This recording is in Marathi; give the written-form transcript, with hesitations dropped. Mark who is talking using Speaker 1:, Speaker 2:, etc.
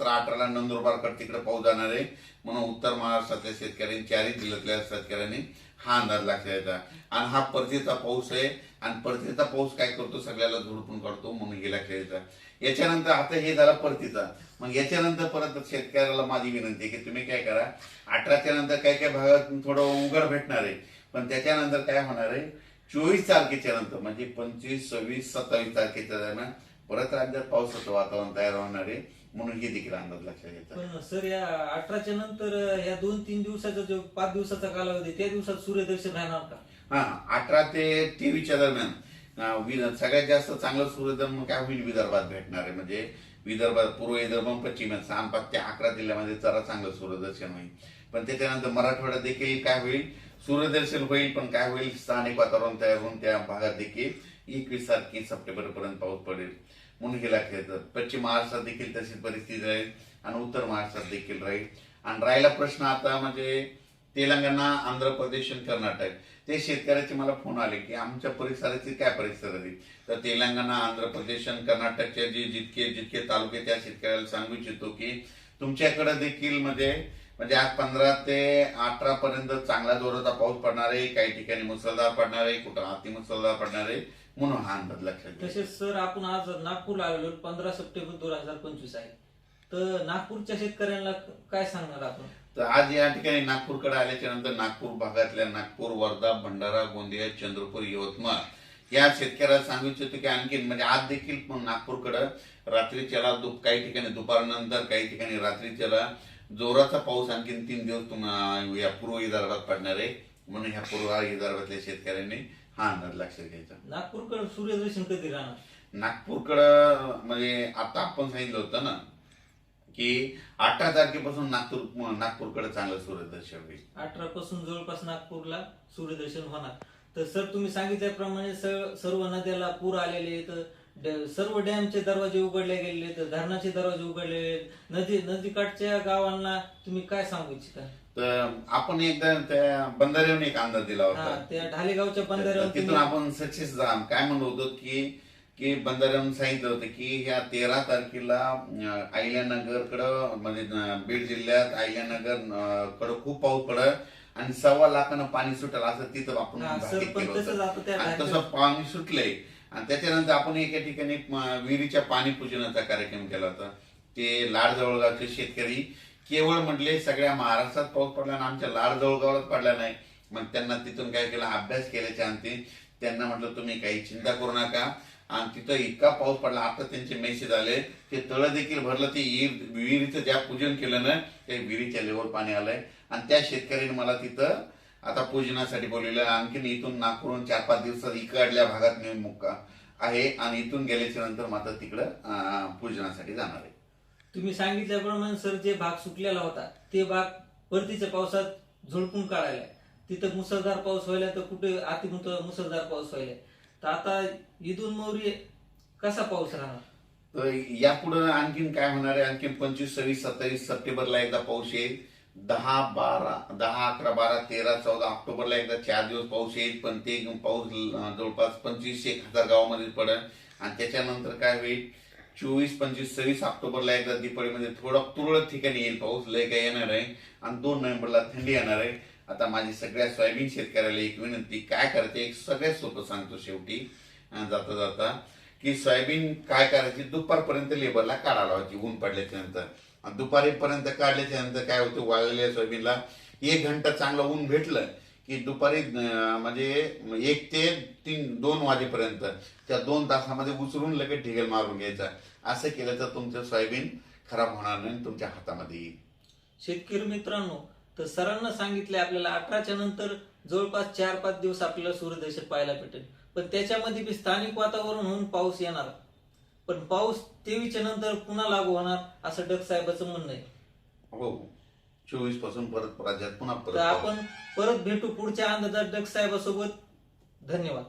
Speaker 1: 17-18ला नंदुरबारकडे तिकडे पाऊस जाणार आहे म्हणून उत्तर महाराष्ट्रातल्या शेतकऱ्यांनी, चारही जिल्ह्यातल्या शेतकऱ्यांनी हा अंदाज लक्षात घ्यायचा. आणि हा परतीचा पाऊस आहे आणि परतीचा पाऊस काय करतो, सगळ्याला झोडपून काढतो म्हणून हे लक्षात घ्यायचा. याच्यानंतर आता हे झालं परतीचा. मग याच्यानंतर परत शेतकऱ्याला माझी विनंती आहे की तुम्ही काय करा, 18च्या नंतर काय काय भागात थोडं उघड भेटणार आहे, पण त्याच्यानंतर काय होणार आहे, 24 तारखेच्या नंतर म्हणजे 25, 26, 27 तारखेच्या दरम्यान परत राज्यात पावसाचं वातावरण तयार होणार आहे म्हणून हे देखील अंदाज लक्षात घ्यायचा.
Speaker 2: पण सर या 18च्या नंतर या 2-3 दिवसाचा जो 5 दिवसाचा कालावधी त्या दिवसात सूर्यदर्शन राहणार का?
Speaker 1: हा, 18 ते 23च्या दरम्यान सगळ्यात जास्त चांगलं सूर्यदर्शन काय होईल, विदर्भात भेटणार आहे. म्हणजे विदर्भात, पूर्व विदर्भ, पश्चिम 5 ते 11 जिल्ह्यामध्ये जरा चांगलं सूर्यदर्शन होईल. पण त्याच्यानंतर मराठवाड्यात देखील काय होईल, सूर्यदर्शन होईल, पण काय होईल, स्थानिक वातावरण तयार होऊन त्या भागात देखील 21 सप्टेंबर पर्यंत पाऊस पडेल म्हणून हे लक्षात येतं. पश्चिम महाराष्ट्रात देखील तशीच परिस्थिती राहील आणि उत्तर महाराष्ट्रात देखील राहील. आणि राहिला प्रश्न आता म्हणजे तेलंगणा, आंध्र प्रदेश आणि कर्नाटक, ते शेतकऱ्याचे मला फोन आले की आमच्या परिसराची काय परिस्थिती. तर तेलंगणा, आंध्र प्रदेश आणि कर्नाटकचे जे जितके तालुके त्या शेतकऱ्याला सांगू इच्छितो की तुमच्याकडे देखील म्हणजे आज 15 ते 18 पर्यंत चांगला जोराचा पाऊस पडणार आहे, काही ठिकाणी मुसळधार पडणार आहे, कुठं अतिमुसळधार पडणार आहे म्हणून हा अंदाज लक्षात घ्या.
Speaker 2: तसेच सर आपण आज नागपूरला आलेलो 15 सप्टेंबर 2025 आहे, तर नागपूरच्या शेतकऱ्यांना काय सांगणार आपण?
Speaker 1: तर आज या ठिकाणी नागपूरकडे आल्याच्या नंतर नागपूर भागातल्या नागपूर, वर्धा, भंडारा, गोंदिया, चंद्रपूर, यवतमाळ या शेतकऱ्याला सांगू इच्छितो की आणखीन म्हणजे आज देखील नागपूरकडं रात्रीच्याला काही ठिकाणी दुपारनंतर, काही ठिकाणी रात्रीच्याला जोराचा पाऊस आणखीन 3 दिवस या पूर्व विदर्भात पडणार आहे म्हणून ह्या पूर्व विदर्भातल्या शेतकऱ्यांनी हा अंदाज लक्षात घ्यायचा.
Speaker 2: नागपूरकडे सूर्यदर्शन कधी राहणार?
Speaker 1: नागपूरकडं म्हणजे आता आपण सांगितलं होतं ना की 18 तारखेपासून नागपूरकडे चांगलं सूर्यदर्शन होईल.
Speaker 2: 18 पासून जवळपास नागपूरला सूर्यदर्शन होणार. तर सर तुम्ही सांगितल्याप्रमाणे सर्व नद्याला पूर आलेले आहेत, सर्व डॅमचे दरवाजे उघडले गेलेले आहेत, धरणाचे दरवाजे उघडलेले आहेत, नदीकाठच्या गावांना तुम्ही काय सांगू इच्छिता?
Speaker 1: तर आपण एकदा त्या बंधाऱ्यावर एक अंदाज दिला
Speaker 2: हा,
Speaker 1: होता,
Speaker 2: त्या ढालेगावच्या बंधाऱ्यावर
Speaker 1: तिथून आपण सक्सेस काय म्हणलो होतो की बंधाऱ्यावरून सांगितलं होतं की ह्या 13 तारखेला अहिल्यानगरकडं म्हणजे बीड जिल्ह्यात अहिल्यानगर कडं खूप पाऊस पडत आणि 1.25 लाखानं पाणी सुटेल असं तिथं आपण भाकीत केलं होतं. आणि तसं पाणी सुटलंय. आणि त्याच्यानंतर आपण एका ठिकाणी विहिरीच्या पाणी पूजनाचा कार्यक्रम केला होता. ते लाडजवळगावचे शेतकरी केवळ म्हटले सगळ्या महाराष्ट्रात पाऊस पडला आणि आमच्या लाडजवळगावात पडला नाही. मग त्यांना तिथून काय केलं, अभ्यास केल्याच्या अंती त्यांना म्हटलं तुम्ही काही चिंता करू नका. आणि तिथं इतका पाऊस पडला, आता त्यांचे मेसेज आले, ते तळ देखील भरलं, ते विहिरीचं ज्या पूजन केलं ना त्या विहिरीच्या लेवल पाणी आलंय. आणि त्या शेतकऱ्यांनी मला तिथं आता पूजनासाठी बोलवलं. आणखीन इथून नागपूरहून 4-5 दिवसात इकडल्या भागात मी मुक्काम आहे आणि इथून गेल्याच्या नंतर मात्र तिकडं पूजनासाठी जाणार आहे.
Speaker 2: तुम्ही सांगितल्याप्रमाणे सर जे भाग सुटलेला होता ते भाग परतीच्या पावसात झोडपून काढायला, तिथं मुसळधार पाऊस व्हायला, तर कुठे मुसळधार पाऊस व्हायला. तर आता इथून मोरी कसा पाऊस राहणार?
Speaker 1: तर यापुढे आणखीन काय होणार आहे, आणखीन 25, 26, 27 सप्टेंबरला एकदा पाऊस येईल, 10, 11, 12, 13, 14 ऑक्टोबरला एकदा 4 दिवस पाऊस येईल. पण ते पाऊस जवळपास 25-1000 गावामध्ये पडेल. आणि त्याच्यानंतर काय होईल, 24, 25, 26 ऑक्टोबरला एकदा दिवाळीमध्ये थोडा तुरळक ठिकाणी येईल पाऊस, लय काय येणार आहे. आणि 2 नोव्हेंबरला थंडी येणार आहे. आता माझी सगळ्या सोयाबीन शेतकऱ्याला एक विनंती, काय करायचं एक सगळ्यात सोपं सांगतो शेवटी जाता जाता, की सोयाबीन काय करायची, दुपारपर्यंत लेबरला काढा लावायची ऊन पडल्याच्या नंतर. दुपारीपर्यंत काढल्याच्या नंतर काय होतं, वाळलेल्या सोयाबीनला 1 घंटा चांगलं ऊन भेटलं की दुपारी म्हणजे 1 ते 2 वाजेपर्यंत त्या 2 तासामध्ये उचलून लगेच ढिगल मारून घ्यायचा. असं केलं तर तुमचं सोयाबीन खराब होणार नाही, तुमच्या हातामध्ये येईल.
Speaker 2: शेतकरी मित्रांनो, तर सरांना सांगितले आपल्याला 18च्या नंतर जवळपास 4-5 दिवस आपल्याला सूर्यदर्शन पाहायला भेटेल. पण त्याच्यामध्ये बी स्थानिक वातावरण होऊन पाऊस येणार, पण पाऊस 23च्या नंतर पुन्हा लागू होणार असं डग साहेबांचं म्हणणं आहे.
Speaker 1: हो, 24 पासून परत राज्यात पुन्हा
Speaker 2: तर आपण परत भेटू पुढच्या अंदाजात डग साहेबांसोबत. धन्यवाद.